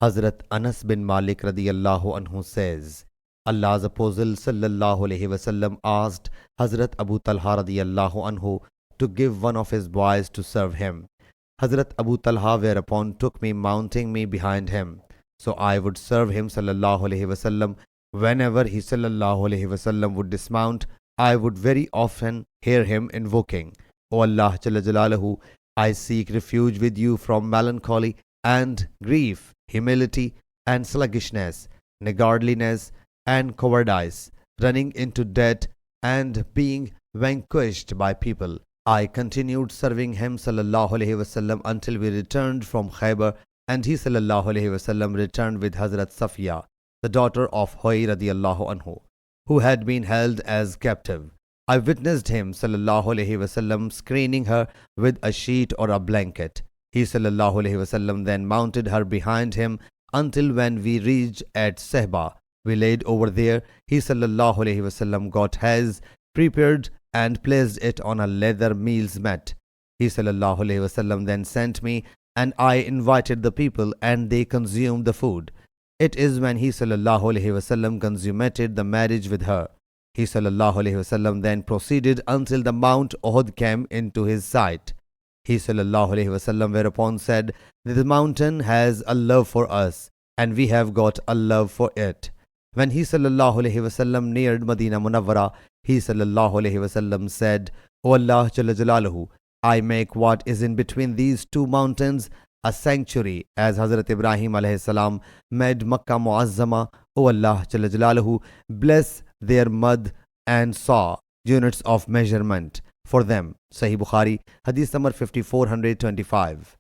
Hazrat Anas bin Malik radiyallahu anhu says, Allah's Apostle sallallahu alaihi wasallam asked Hazrat Abu Talha radiyallahu anhu to give one of his boys to serve him. Hazrat Abu Talha whereupon took me, mounting me behind him. So I would serve him sallallahu alaihi wasallam. Whenever he sallallahu alaihi wasallam would dismount, I would very often hear him invoking, O Allah Jalla Jalaluhu, I seek refuge with you from melancholy and grief, humility and sluggishness, niggardliness and cowardice, running into debt and being vanquished by people. I continued serving him sallallahu alaihi wasallam until we returned from Khaybar, and he sallallahu alaihi wasallam returned with Hazrat Safiya, the daughter of Hoy radiyallahu anhu, who had been held as captive. I witnessed him sallallahu alaihi wasallam screening her with a sheet or a blanket. He sallallahu alaihi wasallam then mounted her behind him until when we reached at Sehba, we laid over there. He sallallahu alaihi wasallam got his prepared and placed it on a leather meals mat. He sallallahu alaihi wasallam then sent me, and I invited the people, and they consumed the food. It is when he sallallahu alaihi wasallam consummated the marriage with her. He sallallahu alaihi wasallam then proceeded until the Mount Uhud came into his sight. He sallallahu alaihi wasallam whereupon said, "This mountain has a love for us, and we have got a love for it." When he sallallahu alaihi wasallam neared Medina Munawwara, he sallallahu alaihi wasallam said, "O Allah Jalla Jalaluhu, I make what is in between these two mountains a sanctuary, as Hazrat Ibrahim alayhi salam made Makkah Muazzama. O Allah Jalla Jalaluhu, bless their mud and saw, units of measurement, for them." Sahih Bukhari, Hadith number 5425.